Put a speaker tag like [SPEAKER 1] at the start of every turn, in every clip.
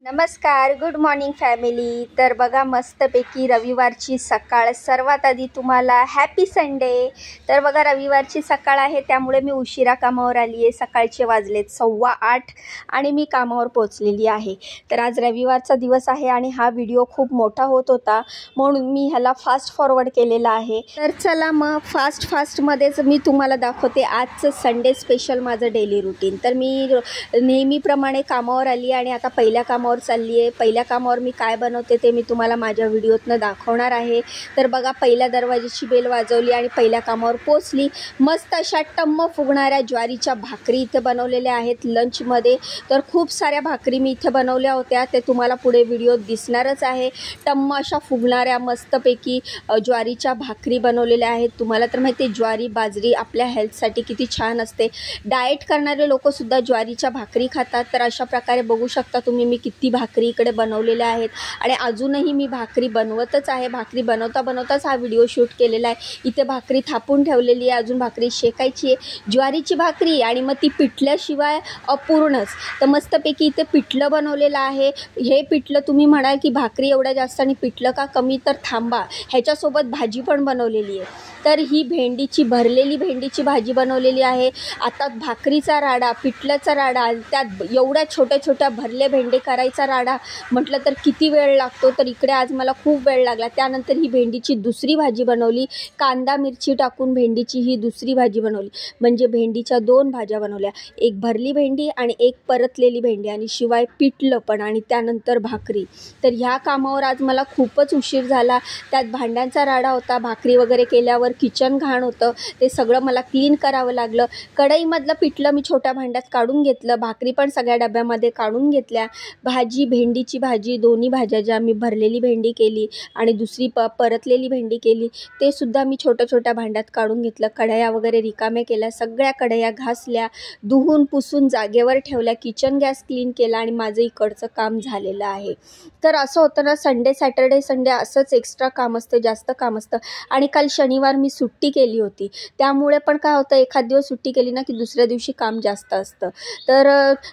[SPEAKER 1] नमस्कार, good morning family. तर बघा मस्तपैकी रविवारची सकाळ. सर्वात आधी तुम्हाला हॅपी संडे. तर बघा रविवारची सकाळ आहे त्यामुळे मी उशिरा कामावर आली आहे. सकाळचे वाजलेत 8:15 आणि मी कामावर पोचलेली आहे. तर आज रविवारचा दिवस आहे आणि हा व्हिडिओ खूप मोठा होत होता म्हणून मी ह्याला फास्ट फॉरवर्ड केलेला आहे. तर चला मग फास्टमध्येच मी तुम्हाला दाखवते आजचं संडे स्पेशल माझं डेली रुटीन. तर मी नेहमीप्रमाणे कामावर आली आणि आता पहिल्या कामावर चालली आहे. पहिल्या कामावर मी काय बनवते ते मी तुम्हाला माझ्या व्हिडिओतनं दाखवणार आहे. तर बघा पहिल्या दरवाजाची बेल वाजवली आणि पहिल्या कामावर पोचली. मस्त अशा टम्म फुगणाऱ्या ज्वारीच्या भाकरी इथे बनवलेल्या आहेत लंचमध्ये. तर खूप साऱ्या भाकरी मी इथे बनवल्या होत्या, ते तुम्हाला पुढे व्हिडिओत दिसणारच आहे. टम्म अशा फुगणाऱ्या मस्तपैकी ज्वारीच्या भाकरी बनवलेल्या आहेत. तुम्हाला तर माहिती आहे ज्वारी बाजरी आपल्या हेल्थसाठी किती छान असते. डाएट करणारे लोकसुद्धा ज्वारीच्या भाकरी खातात. तर अशा प्रकारे बघू शकता तुम्ही मी किती भाकरी इकडे बनवलेल्या आहेत आणि अजूनही मी भाकरी बनवतच आहे. भाकरी बनवताच हा व्हिडिओ शूट केलेला आहे. इथे भाकरी थापून ठेवलेली आहे, अजून भाकरी शेकायची आहे. ज्वारीची भाकरी आणि मग ती पिठल्याशिवाय अपूर्णच. तर मस्तपैकी इथे पिठलं बनवलेलं आहे. हे पिठलं तुम्ही म्हणाल की भाकरी एवढ्या जास्त आणि पिठलं का कमी, तर थांबा, ह्याच्यासोबत भाजी पण बनवलेली आहे. तर ही भरलेली भेंडीची भाजी बनवलेली आहे. आता भाकरीचा राडा, पिठल्याचा राडा, त्यात एवढ्या छोट्या भरले भेंडे करायचा राडा म्हटलं तर किती वेळ लागतो. तर इकडे आज मला खूप वेळ लागला. त्यानंतर ही भेंडीची दुसरी भाजी बनवली. कांदा मिरची टाकून भेंडीची ही दुसरी भाजी बनवली. म्हणजे भेंडीच्या 2 भाज्या बनवल्या. एक भरली भेंडी आणि एक परतलेली भेंडी आणि शिवाय पिठलं पण आणि त्यानंतर भाकरी. तर ह्या कामावर आज मला खूपच उशीर झाला. त्यात भांड्यांचा राडा होता. भाकरी वगैरे केल्यावर किचन घाण होतं, ते सगळं मला क्लीन करावं लागलं. कढईमधलं पिठलं मी छोट्या भांड्यात काढून घेतलं. भाकरी पण सगळ्या डब्यामध्ये काढून घेतल्या. भाजी, भेंडीची भाजी, दोन्ही भाज्या ज्या मी भरलेली भेंडी केली आणि दुसरी परतलेली भेंडी केली ते सुद्धा मी छोट्या भांड्यात काढून घेतलं. कढया वगैरे रिकाम्या केल्या. सगळ्या कढया घासल्या, धुवून पुसून जागेवर ठेवल्या. किचन गॅस क्लीन केला आणि माझं इकडचं काम झालेलं आहे. तर असं होतं ना, सॅटर्डे संडे असंच एक्स्ट्रा काम असतं, जास्त काम असतं. आणि काल शनिवार मी सुट्टी केली होती, त्यामुळे पण काय होतं एखाद दिवस सुट्टी केली ना की दुसऱ्या दिवशी काम जास्त असतं. तर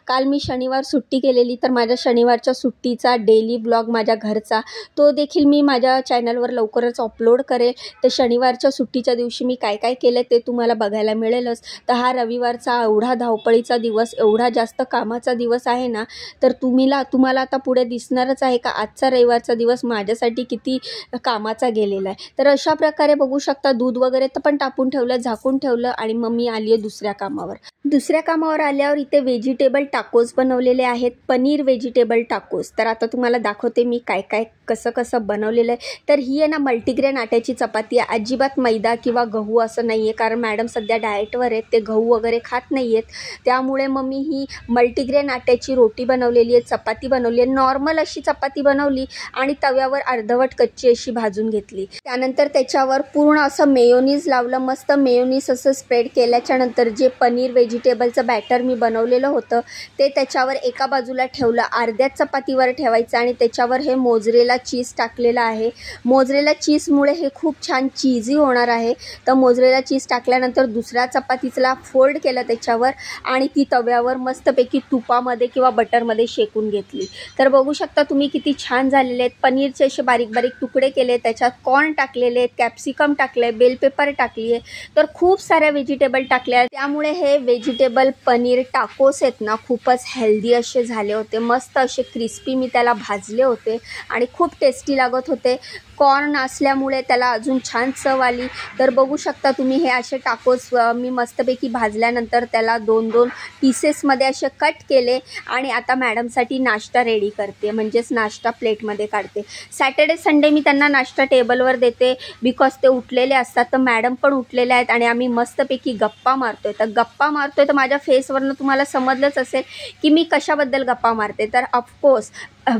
[SPEAKER 1] काल मी शनिवार सुट्टी केलेली. तर माझ्या शनिवारच्या सुट्टीचा डेली ब्लॉग माझ्या घरचा तो देखील मी माझ्या चॅनलवर लवकरच अपलोड करेल. तर शनिवारच्या सुट्टीच्या दिवशी मी काय काय केलं ते तुम्हाला बघायला मिळेलच. तर हा रविवारचा एवढा धावपळीचा दिवस, एवढा जास्त कामाचा दिवस आहे ना, तर तुम्हाला आता पुढे दिसणारच आहे का आजचा रविवारचा दिवस माझ्यासाठी किती कामाचा गेलेला आहे. तर अशा प्रकारे बघू शकता दूध वगैरे तर पण टाकून ठेवलं, झाकून ठेवलं आणि मग मी आली आहे दुसऱ्या कामावर आल्यावर इथे व्हेजिटेबल टाकोस बनवलेले आहेत. Paneer vegetable tacos. तर आता तुम्हाला दाखवते मी काय कसं बनवलेलं आहे. तर ही आहे ना मल्टीग्रेन आट्याची चपाती आहे. अजिबात मैदा किंवा गहू असं नाही आहे, कारण मॅडम सध्या डाएटवर आहेत, ते गहू वगैरे खात नाही आहेत. त्यामुळे मग मी ही मल्टीग्रेन आट्याची रोटी बनवलेली आहे, चपाती बनवली आहे. नॉर्मल अशी चपाती बनवली आणि तव्यावर अर्धवट कच्ची अशी भाजून घेतली. त्यानंतर त्याच्यावर पूर्ण असं मेयोनीज लावलं. मस्त मेयोनीज असं स्प्रेड केल्याच्या नंतर जे पनीर व्हेजिटेबलचं बॅटर मी बनवलेलं होतं ते त्याच्यावर एका बाजूला ठेवलं. अर्ध्या चपातीवर ठेवायचं आणि त्याच्यावर हे मोझरेला चीज टाकलेलं आहे. मोझरेला चीजमुळे हे खूप छान चीजी होणार आहे. तर मोझरेला चीज टाकल्यानंतर दुसऱ्या चपातीला फोल्ड केलं त्याच्यावर आणि ती तव्यावर मस्तपैकी तुपामध्ये किंवा बटरमध्ये शेकून घेतली. तर बघू शकता तुम्ही किती छान झालेले आहेत. पनीरचे असे बारीक तुकडे केले, त्याच्यात कॉर्न टाकलेले आहेत, कॅप्सिकम टाकले, बेल पेपर टाकली आहे. तर खूप साऱ्या व्हेजिटेबल टाकल्या. त्यामुळे हे व्हेजिटेबल पनीर टाकोस आहेत ना खूपच हेल्दी असे झाले होते. मस्त असे क्रिस्पी मी त्याला भाजले होते आणि खूप टेस्टी लागत होते. कॉर्न असल्यामुळे त्याला अजून छान चव आली. तर बघू शकता तुम्ही हे असे टाकोस मी मस्तपैकी भाजल्यानंतर त्याला 2-2 पीसेसमध्ये असे कट केले आणि आता मॅडमसाठी नाश्ता रेडी करते, म्हणजेच नाश्ता प्लेटमध्ये काढते. सॅटर्डे संडे मी त्यांना नाश्ता टेबलवर देते बिकॉज ते उठलेले असतात. तर मॅडम पण उठलेले आहेत आणि आम्ही मस्तपैकी गप्पा मारतोय. तर माझ्या फेसवरनं तुम्हाला समजलंच असेल की मी कशाबद्दल गप्पा मारते. तर ऑफकोर्स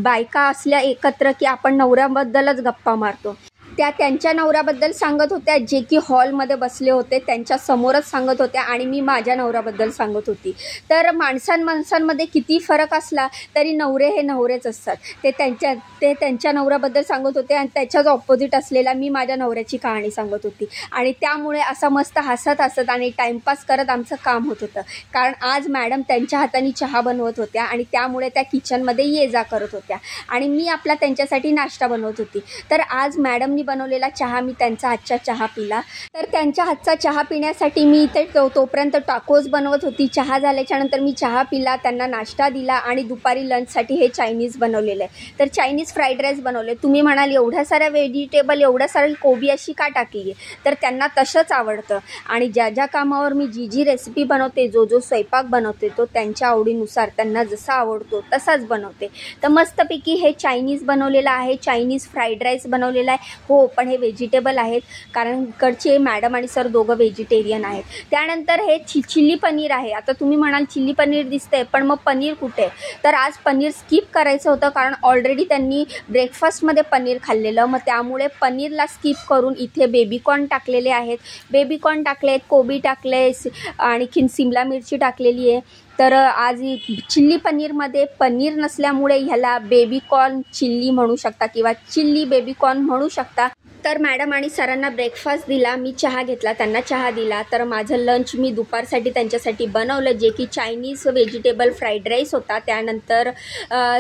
[SPEAKER 1] बायका असल्या एकत्र की आपण नवऱ्याबद्दलच गप्पा मारतो. त्या त्यांच्या नवऱ्याबद्दल सांगत होत्या, जे की हॉलमध्ये बसले होते त्यांच्या समोरच सांगत होत्या, आणि मी माझ्या नवऱ्याबद्दल सांगत होती. तर माणसांमध्ये किती फरक असला तरी नवरे हे नवरेच असतात. ते त्यांच्या नवऱ्याबद्दल सांगत होते, आणि त्याच्याच ऑपोजिट असलेला मी माझ्या नवऱ्याची कहाणी सांगत होती. आणि त्यामुळे असं मस्त हसत हसत आणि टाईमपास करत आमचं काम होत होतं. कारण आज मॅडम त्यांच्या हाताने चहा बनवत होत्या, आणि त्यामुळे त्या किचनमध्ये ये जा करत होत्या, आणि मी आपला त्यांच्यासाठी नाश्ता बनवत होती. तर आज मॅडमनी बनवलेला चहा, मी त्यांचा हातचा चहा पिला. तर त्यांच्या हातचा चहा पिण्यासाठी मी इथे तोपर्यंत टाकोज बनवत होती. चहा झाल्याच्यानंतर मी चहा पिला, त्यांना नाश्ता दिला, आणि दुपारी लंचसाठी हे चायनीज बनवलेलं आहे. तर चायनीज फ्राईड राईस बनवले. तुम्ही म्हणाल एवढ्या साऱ्या व्हेजिटेबल, एवढ्या सारी कोबी अशी का टाकली आहे? तर त्यांना तसंच आवडतं, आणि ज्या ज्या कामावर मी जी रेसिपी बनवते, जो स्वयंपाक बनवते, तो त्यांच्या आवडीनुसार त्यांना जसा आवडतो तसाच बनवते. तर मस्तपैकी हे चायनीज बनवलेलं आहे, चायनीज फ्राईड राईस बनवलेला आहे. हो, पण हे व्हेजिटेबल आहेत, कारण इकडचे मॅडम आणि सर दोघं व्हेजिटेरियन आहेत. त्यानंतर हे चिल्ली पनीर आहे. आता तुम्ही म्हणाल चिल्ली पनीर दिसते, पण मग पनीर कुठे? तर आज पनीर स्किप करायचं होतं, कारण ऑलरेडी त्यांनी ब्रेकफास्टमध्ये पनीर खाल्लेलं. मग त्यामुळे पनीरला स्किप करून इथे बेबीकॉर्न टाकलेले आहेत. बेबीकॉर्न टाकले आहेत, कोबी टाकले, आणखीन सिमला मिरची टाकलेली आहे. तर आज चिल्ली पनीरमध्ये पनीर नसल्यामुळे ह्याला बेबीकॉर्न चिल्ली म्हणू शकता, किंवा चिल्ली बेबीकॉर्न म्हणू शकता. तर मॅडम आणि सरांना ब्रेकफास्ट दिला, मी चहा घेतला, त्यांना चहा दिला. तर माझं लंच मी दुपारसाठी त्यांच्यासाठी बनवलं, जे की चायनीज व्हेजिटेबल फ्राईड राईस होता. त्यानंतर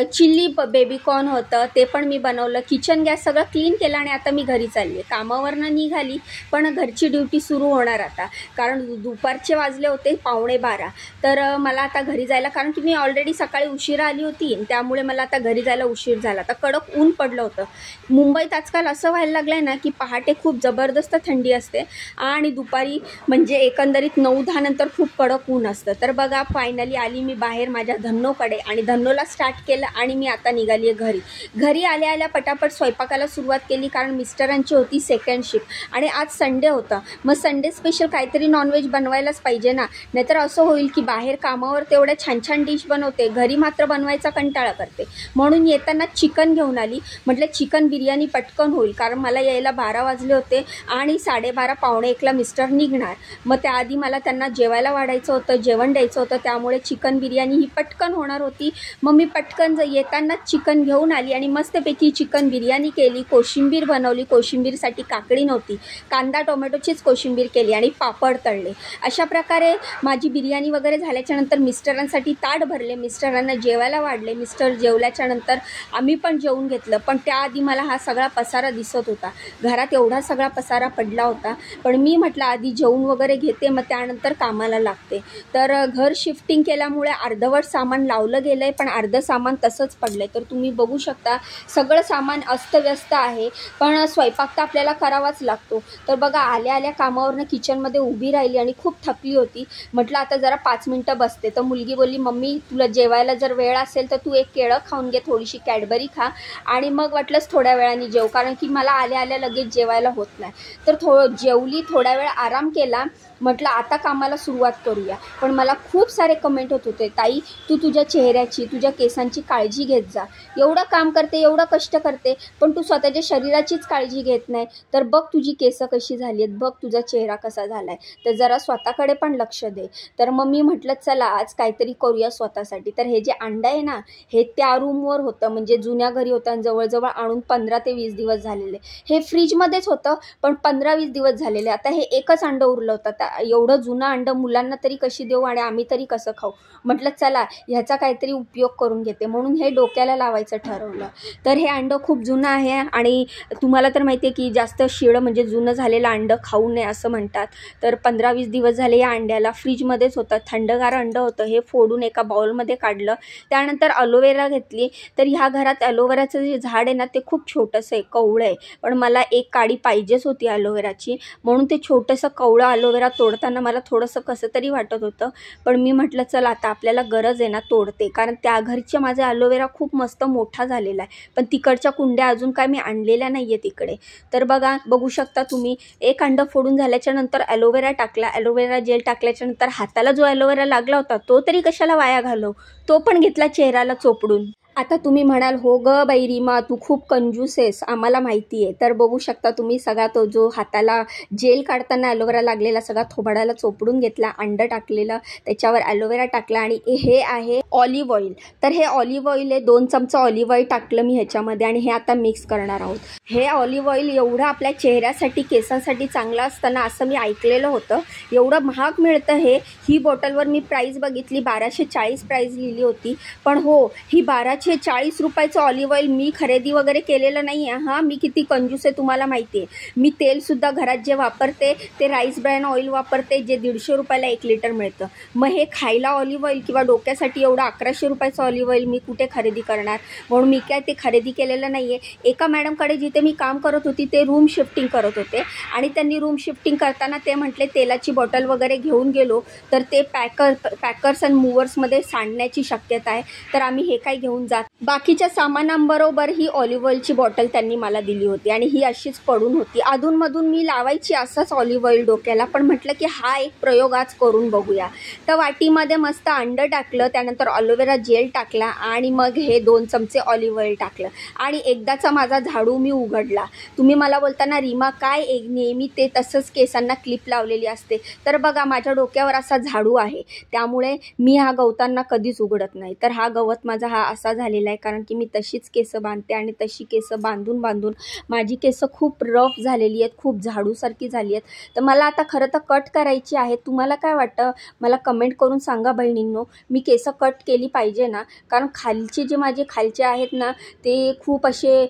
[SPEAKER 1] चिल्ली बेबीकॉर्न होतं, ते पण मी बनवलं. किचन गॅस सगळं क्लीन केलं, आणि आता मी घरी चालली आहे. कामावरनं निघाली, पण घरची ड्युटी सुरू होणार आता, कारण दुपारचे वाजले होते 11:15. तर मला आता घरी जायला, कारण की मी ऑलरेडी सकाळी उशिरा आली होती, त्यामुळे मला आता घरी जायला उशीर झाला. आता कडक ऊन पडलं होतं. मुंबईत आजकाल असं व्हायला लागलं आहे ना, की पहाटे खूप जबरदस्त थंडी असते, आणि दुपारी म्हणजे एकंदरीत 9-10 नंतर खूप कडक ऊन असतं. तर बघा, फायनली आली मी बाहेर माझ्या धन्नोकडे, आणि धन्नोला स्टार्ट केलं, आणि मी आता निघाली आहे घरी आल्या पटापट स्वयंपाकाला सुरुवात केली, कारण मिस्टरांची होती सेकंड शिफ्ट, आणि आज संडे होता. मग संडे स्पेशल काहीतरी नॉनव्हेज बनवायलाच पाहिजे ना, नाहीतर असं होईल की बाहेर कामावर तेवढ्या छान डिश बनवते, घरी मात्र बनवायचा कंटाळा करते. म्हणून येताना चिकन घेऊन आली. म्हटलं चिकन बिर्याणी पटकन होईल, कारण मला यायला 12 वाजले होते, आणि 12:30 पावणे 1ला मिस्टर निघणार. मग त्याआधी मला त्यांना जेवायला वाढायचं होतं, जेवण द्यायचं होतं, त्यामुळे चिकन बिर्याणी ही पटकन होणार होती. मग मी पटकन येतानाच चिकन घेऊन आली, आणि मस्तपैकी चिकन बिर्याणी केली. कोशिंबीर बनवली, कोशिंबीरसाठी काकडी नव्हती, कांदा टोमॅटोचीच कोशिंबीर केली, आणि पापड तळले. अशा प्रकारे माझी बिर्याणी वगैरे झाल्याच्यानंतर मिस्टरांसाठी ताट भरले, मिस्टरांना जेवायला वाढले. मिस्टर जेवल्याच्यानंतर आम्ही पण जेवून घेतलं. पण त्याआधी मला हा सगळा पसारा दिसत होता, घरात एवढा सगळा पसारा पडला होता. पण मी म्हटलं आधी जेवून वगैरे घेते, मग त्यानंतर कामाला लागते. तर घर शिफ्टिंग केल्यामुळे अर्धवट सामान लावलं गेलं आहे, पण अर्धं सामान तसंच पडलं आहे. तर तुम्ही बघू शकता सगळं सामान अस्तव्यस्त आहे, पण स्वयंपाक तर आपल्याला करावाच लागतो. तर बघा, आल्या कामावरनं किचनमध्ये उभी राहिली, आणि खूप थकली होती. म्हटलं आता जरा 5 मिनटं बसते. तर मुलगी बोलली, मम्मी तुला जेवायला जर वेळ असेल तर तू एक केळं खाऊन घे, थोडीशी कॅडबरी खा, आणि मग वाटलंच थोड्या वेळाने जेव, कारण की मला आल्या लगेच जेवायला होत नाही. तर जेवली, थोड्या वेळ आराम केला. म्हटलं आता कामाला सुरुवात करूया. पण मला खूप सारे कमेंट होत होते, ताई तू तुझ्या चेहऱ्याची, तुझ्या केसांची काळजी घेत जा. एवढं काम करते, एवढं कष्ट करते, पण तू स्वतःच्या शरीराचीच काळजी घेत नाही. तर बघ तुझी केसं कशी झाली आहेत, बघ तुझा चेहरा कसा झाला आहे, तर जरा स्वतःकडे पण लक्ष दे. तर मग मी म्हटलं चला आज काहीतरी करूया स्वतःसाठी. तर हे जे अंडं आहे ना, हे त्या रूमवर होतं, म्हणजे जुन्या घरी होतं, आणि जवळजवळ आणून 15 ते 20 दिवस झालेले. हे फ्रीजमध्येच होतं, पण 15-20 दिवस झालेले. आता हे एकच अंडं उरलं होतं. एवढं जुनं अंडं मुलांना तरी कशी देऊ, आणि आम्ही तरी कसं खाऊ. म्हटलं चला ह्याचा काहीतरी उपयोग करून घेते, म्हणून हे डोक्याला लावायचं ठरवलं. तर हे अंडं खूप जुनं आहे, आणि तुम्हाला तर माहिती आहे की जास्त शिळं म्हणजे जुनं झालेलं अंडं खाऊ नये असं म्हणतात. तर 15-20 दिवस झाले या अंड्याला. फ्रीजमध्येच होतं, थंडगार अंडं होतं. हे फोडून एका बाउलमध्ये काढलं. त्यानंतर अलोवेरा घेतली. तर ह्या घरात अलोवेराचं जे झाड आहे ना, ते खूप छोटंसं आहे, कवळं आहे, पण मला एक काडी पाहिजेच होती अलोवेराची, म्हणून ते छोटंसं कवळं अलोवेरा तोडताना मला थोडंसं कसं तरी वाटत होतं. पण मी म्हटलं चल आता आपल्याला गरज आहे ना, तोडते, कारण त्या घरच्या माझा अलोवेरा खूप मस्त मोठा झालेला आहे, पण तिकडच्या कुंड्या अजून काय मी आणलेल्या नाही आहे तिकडे. तर बघू शकता तुम्ही, एक अंडं फोडून झाल्याच्या नंतर ॲलोवेरा टाकला. ॲलोवेरा जेल टाकल्याच्या नंतर हाताला जो ॲलोवेरा लागला होता तो तरी कशाला वाया घालव, तो पण घेतला चेहऱ्याला चोपडून. आता तुम्ही म्हणाल, हो ग बाई रीमा, तू खूप कंजूस आहेस, आम्हाला माहिती आहे. तर बघू शकता तुम्ही, सगळा तो जो हाताला जेल काढताना ॲलोवेरा लागलेला सगळा थोबाडाला चोपडून घेतला, अंडं टाकलेलं, त्याच्यावर ॲलोवेरा टाकला आणि हे आहे ऑलिव्ह ऑइल. तर हे ऑलिव्ह ऑइल आहे, 2 चमचा ऑलिव्ह ऑइल टाकलं मी ह्याच्यामध्ये आणि हे आता मिक्स करणार आहोत. हे ऑलिव्ह ऑइल एवढं आपल्या चेहऱ्यासाठी, केसांसाठी चांगलं असतं ना, असं मी ऐकलेलं होतं. एवढं महाग मिळतं हे. ही बॉटलवर मी प्राईस बघितली, 1240 प्राईस लिहिली होती. पण हो, ही 1240 रुपयाचं ऑलिव्ह ऑइल मी खरेदी वगैरे केलेलं नाही आहे. हां, मी किती कंजूस आहे तुम्हाला माहिती आहे. मी तेलसुद्धा घरात जे वापरते ते राईस ब्रॅन ऑइल वापरते, जे 150 रुपयाला 1 लिटर मिळतं. मग हे खायला ऑलिव्ह ऑइल किंवा डोक्यासाठी एवढं 1100 रुपयाचं ऑलिव्ह ऑइल मी कुठे खरेदी करणार? म्हणून मी काय ते खरेदी केलेलं नाही आहे. एका मॅडमकडे जिथे मी काम करत होती ते रूम शिफ्टिंग करत होते आणि त्यांनी रूम शिफ्टिंग करताना ते म्हटले तेलाची बॉटल वगैरे घेऊन गेलो तर ते पॅकर्स अँड मूव्हर्समध्ये सांडण्याची शक्यता आहे. तर आम्ही हे काय घेऊन जात, बाकीच्या सामानांबरोबर ही ऑलिव्ह ऑइलची बॉटल त्यांनी मला दिली होती आणि ही अशीच पडून होती. अधूनमधून मी लावायची असंच ऑलिव्ह ऑइल डोक्याला, पण म्हटलं की हा एक प्रयोग आज करून बघूया. तर वाटीमध्ये मस्त अंडं टाकलं, त्यानंतर ऑलिव्हेरा जेल टाकला आणि मग हे 2 चमचे ऑलिव्ह ऑइल टाकलं आणि एकदाचा माझा झाडू मी उघडला. तुम्ही मला बोलताना, रीमा काय नेहमी ते तसंच केसांना क्लिप लावलेली असते. तर बघा, माझ्या डोक्यावर असा झाडू आहे, त्यामुळे मी हा गवतांना कधीच उघडत नाही. तर हा गवत माझा हा असा झालेला आहे कारण की मी तशीच केसं बांधते आणि तशी केसं बांधून माझी केसं खूप रफ झालेली आहेत, खूप झाडूसारखी झाली आहेत. तर मला आता खरं तर कट करायची आहे. तुम्हाला काय वाटतं मला कमेंट करून सांगा बहिणींनो, मी केसं कट केली पाहिजे ना? कारण खालचे जे माझे खालचे आहेत ना, ते खूप असे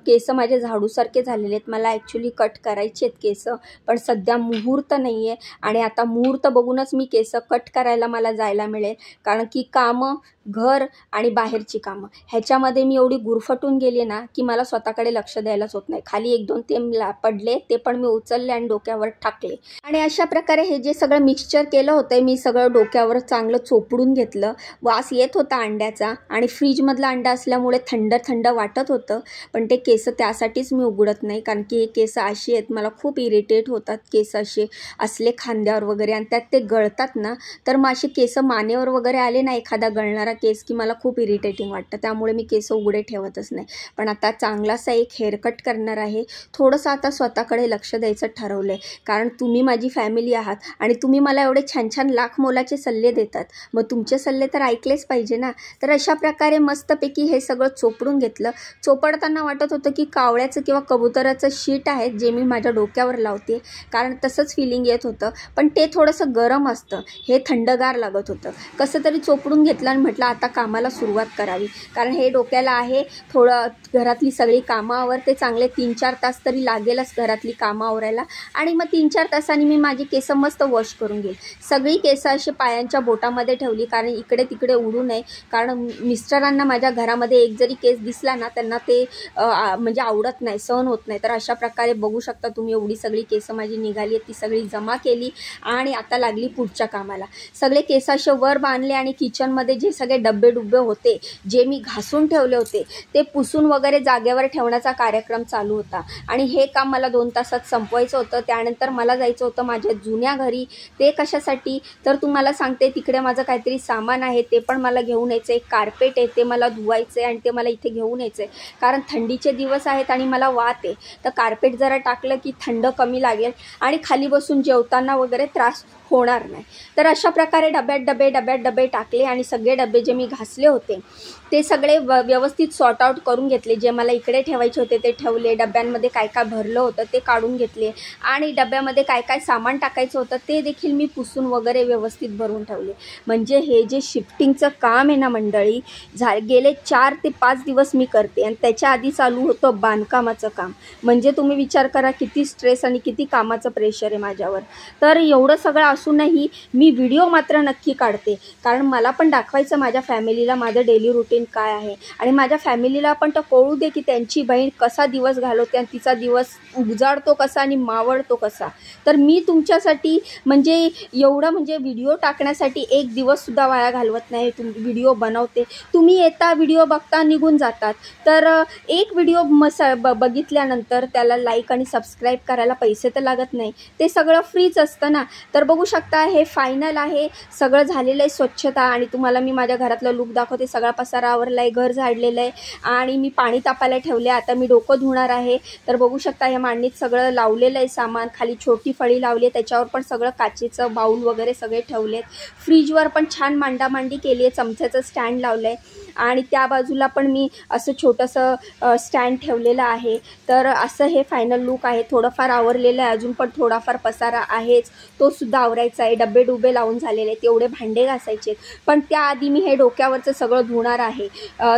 [SPEAKER 1] केसं माझे झाडूसारखे झालेले आहेत. मला ॲक्च्युली कट करायचे आहेत केसं, पण सध्या मुहूर्त नाही आहे आणि आता मुहूर्त बघूनच मी केसं कट करायला मला जायला मिळेल. कारण की कामं, घर आणि बाहेरची कामं ह्याच्यामध्ये मी एवढी गुरफटून गेली ना की मला स्वतःकडे लक्ष द्यायलाच होत नाही. खाली 1-2 थेंब पडले, ते पण मी उचलले आणि डोक्यावर टाकले. आणि अशा प्रकारे हे जे सगळं मिक्सचर केलं होतं मी सगळं डोक्यावर चांगलं चोपडून घेतलं. वास येत होता अंड्याचा आणि फ्रीजमधला अंडा असल्यामुळे थंड थंड वाटत होतं, पण ते केस त्यासाठीच मी उघडत नाही. कारण की हे केस अशी आहेत, मला खूप इरिटेट होतात केस असे असले खांद्यावर वगैरे, आणि त्यात ते गळतात ना, तर मग असे केस मानेवर वगैरे आले ना एखादा गळणारा केस की मला खूप इरिटेटिंग वाटतं. त्यामुळे मी केस उघडे ठेवतच नाही. पण आता चांगलासा एक हेअरकट करणार आहे. थोडंसं आता स्वतःकडे लक्ष द्यायचं ठरवलं आहे, कारण तुम्ही माझी फॅमिली आहात आणि तुम्ही मला एवढे छान छान लाख मोलाचे सल्ले देतात, मग तुमचे सल्ले तर ऐकलेच पाहिजे ना. तर अशा प्रकारे मस्तपैकी हे सगळं चोपडून घेतलं. चोपडताना वाटत होतं की कावळ्याचं किंवा कबुतराचं शीट आहे जे मी माझ्या डोक्यावर लावते, कारण तसंच फिलिंग येत होतं. पण ते थोडंसं गरम असतं, हे थंडगार लागत होतं. कसं तरी चोपडून घेतलं आणि म्हटलं आता कामाला सुरुवात करावी. कारण हे डोक्याला आहे, थोडं घरातली सगळी कामं आवरते, चांगले 3-4 तास तरी लागेलच घरातली कामं आवरायला. आणि मग 3-4 तासांनी मी माझी केसं मस्त वॉश करून घेईल. सगळी केसं अशी पायांच्या बोटामध्ये ठेवली, कारण इकडे तिकडे उडू नये. कारण मिस्टरांना माझ्या घरामध्ये एक जरी केस दिसला ना, त्यांना ते म्हणजे आवडत नाही, सहन होत नाही. तर अशा प्रकारे बघू शकता तुम्ही, एवढी सगळी केसं माझी निघाली आहेत, ती सगळी जमा केली आणि आता लागली पुढच्या कामाला. सगळे केस असे वर बांधले आणि किचनमध्ये जे सगळे डब्बे होते जे मी घासून ठेवले होते ते पुसून वगैरे जागेवर ठेवण्याचा कार्यक्रम चालू होता. आणि हे काम मला 2 तासात संपवायचं होतं. त्यानंतर मला जायचं होतं माझ्या जुन्या घरी. ते कशासाठी तर तुम्हाला सांगते, तिकडे माझं काहीतरी सामान आहे, ते पण मला घेऊन यायचं. एक कार्पेट आहे, ते मला धुवायचं आहे आणि ते मला इथे घेऊन यायचं आहे. कारण थंडीचे दिवस आहेत आणि मला वात आहे, तर कार्पेट जरा टाकलं की थंड कमी लागेल आणि खाली बसून जेवताना वगैरे त्रास होणार नाही. तर अशा प्रकारे डब्यात डबे टाकले आणि सगळे डबे जे मी घासले होते ते सगळे व्यवस्थित सॉर्ट आउट करून घेतले. जे मला इकडे ठेवायचे होते ते ठेवले, डब्यांमध्ये काय काय भरलं होतं ते काढून घेतले आणि डब्यामध्ये काय काय सामान टाकायचं होतं ते देखील मी पुसून वगैरे व्यवस्थित भरून ठेवले. म्हणजे हे जे शिफ्टिंगचं काम आहे ना मंडळी, गेले 4 ते 5 दिवस मी करते आणि त्याच्या आधी चालू होतं बांधकामाचं काम. म्हणजे तुम्ही विचार करा किती स्ट्रेस आणि किती कामाचं प्रेशर आहे माझ्यावर. तर एवढं सगळं असूनही मी व्हिडिओ मात्र नक्की काढते, कारण मला पण दाखवायचं माझ्या फॅमिलीला माझं डेली रुटीन काय आहे आणि माझ्या फॅमिलीला पण तर कळू दे की त्यांची बहीण कसा दिवस घालवते आणि तिचा दिवस उजाडतो कसा आणि मावळतो कसा. तर मी तुमच्यासाठी म्हणजे एवढं म्हणजे व्हिडिओ टाकण्यासाठी एक दिवससुद्धा वाया घालवत नाही. व्हिडिओ बनवते, तुम्ही येता व्हिडिओ बघता निघून जातात. तर एक व्हिडिओ बघितल्यानंतर त्याला लाईक आणि सबस्क्राईब करायला पैसे तर लागत नाही, ते सगळं फ्रीच असतं ना. तर बघू शकता हे फायनल आहे, सगळं झालेलं आहे स्वच्छता. आणि तुम्हाला मी माझ्या घरातलं लुक दाखवते. सगळा पसारा पसारा आवरला आहे, घर झाडलेलं आहे आणि मी पाणी तापायला ठेवले. आता मी डोकं धुणार आहे. तर बघू शकता ह्या मांडणीत सगळं लावलेलं आहे सामान. खाली छोटी फळी लावली आहे, त्याच्यावर पण सगळं काचेचं बाऊल वगैरे सगळे ठेवलेत. फ्रीजवर पण छान मांडामांडी केली आहे, चमच्याचं स्टँड लावलं आहे आणि त्या बाजूला पण मी असं छोटंसं स्टँड ठेवलेलं आहे. तर असं हे फायनल लुक आहे. थोडंफार आवरलेलं आहे, अजून पण थोडाफार पसारा आहेच, तो सुद्धा आवरायचा आहे. डबे डुबे लावून झालेले आहेत, तेवढे भांडे घासायचे, पण त्याआधी मी हे डोक्यावरचं सगळं धुणार आहे.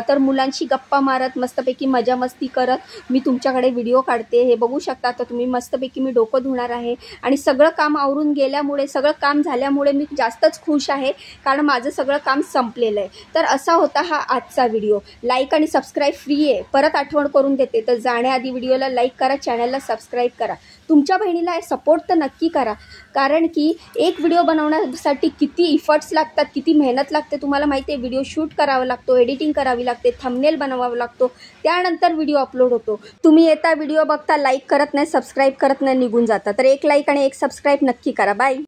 [SPEAKER 1] तर मुलांशी गप्पा मारत मस्तपैकी मजा मस्ती करत मी तुमच्याकडे व्हिडिओ काढते. हे बघू शकता. तर तुम्ही मस्तपैकी मी डोकं धुणार आहे आणि सगळं काम आवरून गेल्यामुळे, सगळं काम झाल्यामुळे मी जास्तच खुश आहे, कारण माझं सगळं काम संपलेलं आहे. तर असा होता हा आजचा व्हिडिओ. लाईक आणि सबस्क्राईब फ्री आहे. परत आठवण करून देते, तर जाण्याआधी व्हिडिओला लाईक करा, चॅनलला सबस्क्राईब करा. तुमच्या बहिणीला सपोर्ट तर नक्की करा, कारण की एक व्हिडिओ बनवण्यासाठी किती इफर्ट्स लागतात, किती मेहनत लागते तुम्हाला माहिती आहे. व्हिडिओ शूट करावा लागतो, एडिटिंग करावी लागते, थंबनेल बनवावा लागतो, त्यानंतर व्हिडिओ अपलोड होतो. तुम्ही येता व्हिडिओ बघता, लाईक करत नाही, सबस्क्राईब करत नाही, निघून जाता. तर एक लाईक आणि एक सबस्क्राईब नक्की करा. बाय.